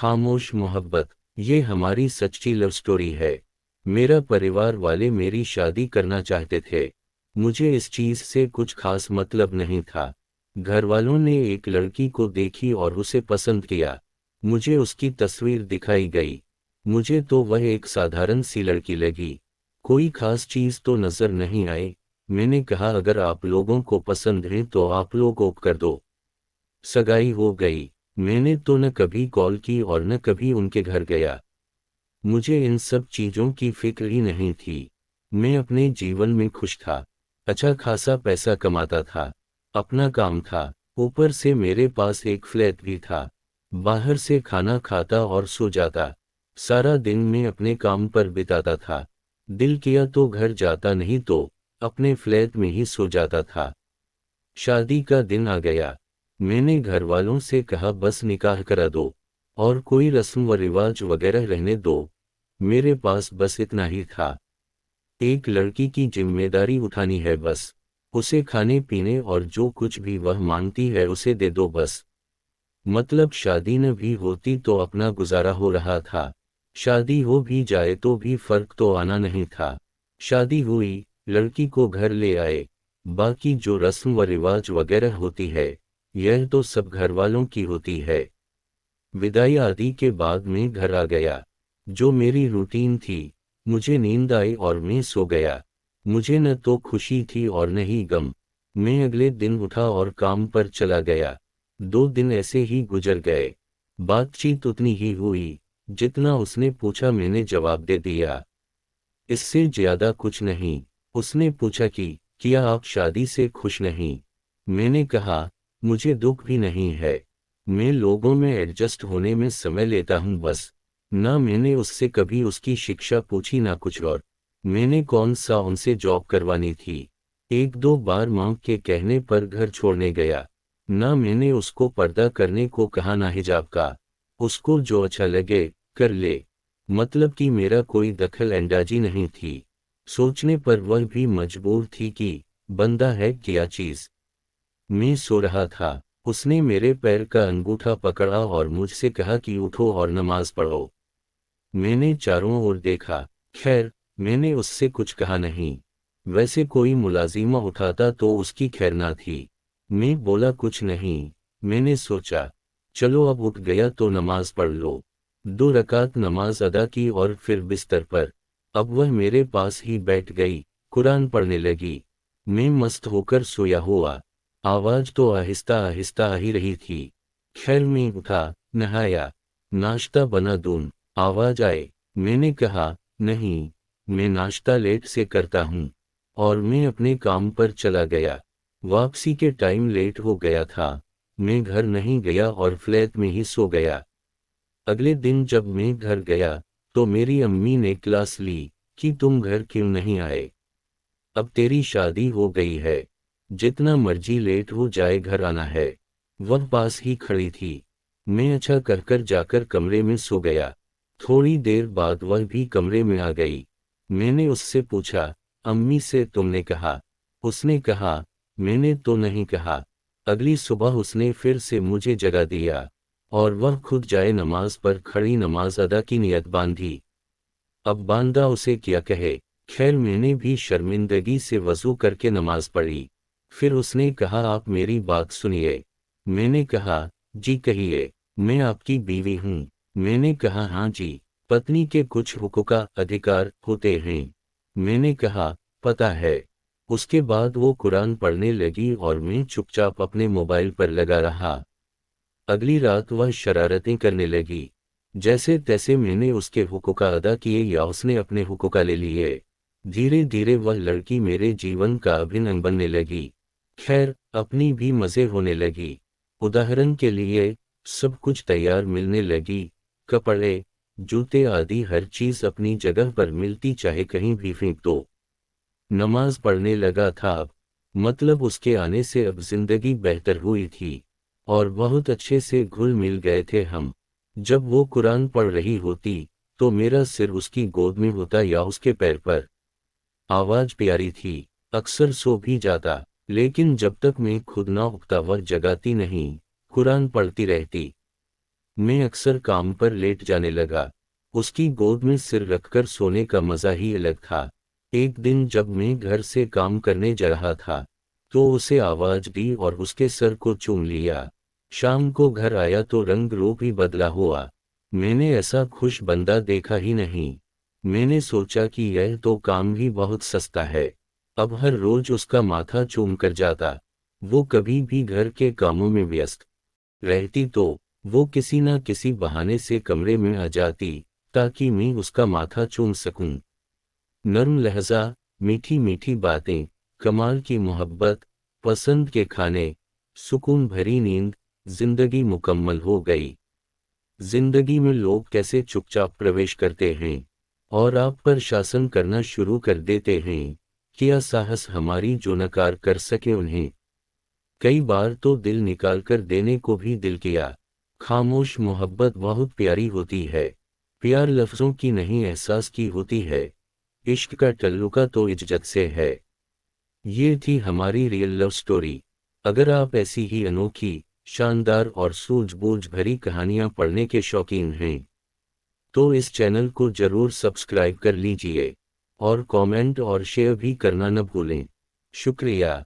खामोश मोहब्बत, ये हमारी सच्ची लव स्टोरी है। मेरा परिवार वाले मेरी शादी करना चाहते थे। मुझे इस चीज से कुछ खास मतलब नहीं था। घर वालों ने एक लड़की को देखी और उसे पसंद किया। मुझे उसकी तस्वीर दिखाई गई। मुझे तो वह एक साधारण सी लड़की लगी। कोई खास चीज तो नजर नहीं आई। मैंने कहा अगर आप लोगों को पसंद है तो आप लोग ओप कर दो। सगाई हो गई। मैंने तो न कभी कॉल की और न कभी उनके घर गया। मुझे इन सब चीजों की फिक्र ही नहीं थी। मैं अपने जीवन में खुश था। अच्छा खासा पैसा कमाता था। अपना काम था। ऊपर से मेरे पास एक फ्लैट भी था। बाहर से खाना खाता और सो जाता। सारा दिन मैं अपने काम पर बिताता था। दिल किया तो घर जाता, नहीं तो अपने फ्लैट में ही सो जाता था। शादी का दिन आ गया। मैंने घर वालों से कहा बस निकाह करा दो और कोई रस्म व रिवाज वगैरह रहने दो। मेरे पास बस इतना ही था। एक लड़की की जिम्मेदारी उठानी है बस। उसे खाने पीने और जो कुछ भी वह मांगती है उसे दे दो बस। मतलब शादी न भी होती तो अपना गुजारा हो रहा था। शादी हो भी जाए तो भी फर्क तो आना नहीं था। शादी हुई, लड़की को घर ले आए। बाकी जो रस्म व रिवाज वगैरह होती है, यह तो सब घर वालों की होती है। विदाई आदि के बाद मैं घर आ गया। जो मेरी रूटीन थी। मुझे नींद आई और मैं सो गया। मुझे न तो खुशी थी और न ही गम। मैं अगले दिन उठा और काम पर चला गया। 2 दिन ऐसे ही गुजर गए। बातचीत उतनी ही हुई जितना उसने पूछा, मैंने जवाब दे दिया। इससे ज्यादा कुछ नहीं। उसने पूछा कि क्या आप शादी से खुश नहीं? मैंने कहा मुझे दुख भी नहीं है। मैं लोगों में एडजस्ट होने में समय लेता हूं बस। ना मैंने उससे कभी उसकी शिक्षा पूछी ना कुछ और। मैंने कौन सा उनसे जॉब करवानी थी। 1-2 बार मां के कहने पर घर छोड़ने गया। ना मैंने उसको पर्दा करने को कहा ना हिजाब का। उसको जो अच्छा लगे कर ले। मतलब कि मेरा कोई दखल अंदाजी नहीं थी। सोचने पर वह भी मजबूर थी कि बंदा है क्या चीज। मैं सो रहा था। उसने मेरे पैर का अंगूठा पकड़ा और मुझसे कहा कि उठो और नमाज पढ़ो। मैंने चारों ओर देखा। खैर, मैंने उससे कुछ कहा नहीं। वैसे कोई मुलाजिमा उठाता तो उसकी खैर ना थी। मैं बोला कुछ नहीं। मैंने सोचा चलो अब उठ गया तो नमाज पढ़ लो। 2 रकात नमाज अदा की और फिर बिस्तर पर। अब वह मेरे पास ही बैठ गई। कुरान पढ़ने लगी। मैं मस्त होकर सोया हुआ। आवाज तो आहिस्ता आहिस्ता आ ही रही थी। खैर मैं उठा, नहाया, नाश्ता बना दूं। आवाज आए। मैंने कहा नहीं, मैं नाश्ता लेट से करता हूँ। और मैं अपने काम पर चला गया। वापसी के टाइम लेट हो गया था। मैं घर नहीं गया और फ्लैट में ही सो गया। अगले दिन जब मैं घर गया तो मेरी अम्मी ने क्लास ली कि तुम घर क्यों नहीं आए। अब तेरी शादी हो गई है। जितना मर्जी लेट हो जाए घर आना है। वह पास ही खड़ी थी। मैं अच्छा कहकर जाकर कमरे में सो गया। थोड़ी देर बाद वह भी कमरे में आ गई। मैंने उससे पूछा अम्मी से तुमने कहा? उसने कहा मैंने तो नहीं कहा। अगली सुबह उसने फिर से मुझे जगा दिया और वह खुद जाए नमाज पर खड़ी नमाज अदा की नियत बांधी। अब बांदा उसे क्या कहे। खैर मैंने भी शर्मिंदगी से वजू करके नमाज पढ़ी। फिर उसने कहा आप मेरी बात सुनिए। मैंने कहा जी कहिए। मैं आपकी बीवी हूँ। मैंने कहा हाँ जी। पत्नी के कुछ हुकूक अधिकार होते हैं। मैंने कहा पता है। उसके बाद वो कुरान पढ़ने लगी और मैं चुपचाप अपने मोबाइल पर लगा रहा। अगली रात वह शरारतें करने लगी। जैसे तैसे मैंने उसके हुकूक अदा किए या उसने अपने हुकूक ले लिए। धीरे धीरे वह लड़की मेरे जीवन का अभिन्न अंग बनने लगी। खैर, अपनी भी मजे होने लगी। उदाहरण के लिए, सब कुछ तैयार मिलने लगी। कपड़े, जूते आदि हर चीज अपनी जगह पर मिलती, चाहे कहीं भी फेंक दो। नमाज पढ़ने लगा था अब। मतलब उसके आने से अब जिंदगी बेहतर हुई थी। और बहुत अच्छे से घुल मिल गए थे हम। जब वो कुरान पढ़ रही होती तो मेरा सिर उसकी गोद में होता या उसके पैर पर। आवाज प्यारी थी। अक्सर सो भी जाता। लेकिन जब तक मैं खुद ना उठता वह जगाती नहीं, कुरान पढ़ती रहती। मैं अक्सर काम पर लेट जाने लगा। उसकी गोद में सिर रखकर सोने का मजा ही अलग था। एक दिन जब मैं घर से काम करने जा रहा था, तो उसे आवाज दी और उसके सर को चूम लिया। शाम को घर आया तो रंग रूप ही बदला हुआ। मैंने ऐसा खुश बंदा देखा ही नहीं। मैंने सोचा कि यह तो काम ही बहुत सस्ता है। अब हर रोज उसका माथा चूम कर जाता। वो कभी भी घर के कामों में व्यस्त रहती तो वो किसी न किसी बहाने से कमरे में आ जाती, ताकि मैं उसका माथा चूम सकूं। नर्म लहजा, मीठी मीठी बातें, कमाल की मोहब्बत, पसंद के खाने, सुकून भरी नींद, जिंदगी मुकम्मल हो गई। जिंदगी में लोग कैसे चुपचाप प्रवेश करते हैं और आप पर शासन करना शुरू कर देते हैं। क्या साहस हमारी जो नकार कर सके उन्हें। कई बार तो दिल निकाल कर देने को भी दिल किया। खामोश मोहब्बत बहुत प्यारी होती है। प्यार लफ्जों की नहीं एहसास की होती है। इश्क का तल्लुका तो इज्जत से है। ये थी हमारी रियल लव स्टोरी। अगर आप ऐसी ही अनोखी, शानदार और सूझबूझ भरी कहानियां पढ़ने के शौकीन हैं, तो इस चैनल को जरूर सब्सक्राइब कर लीजिए और कमेंट और शेयर भी करना न भूलें। शुक्रिया।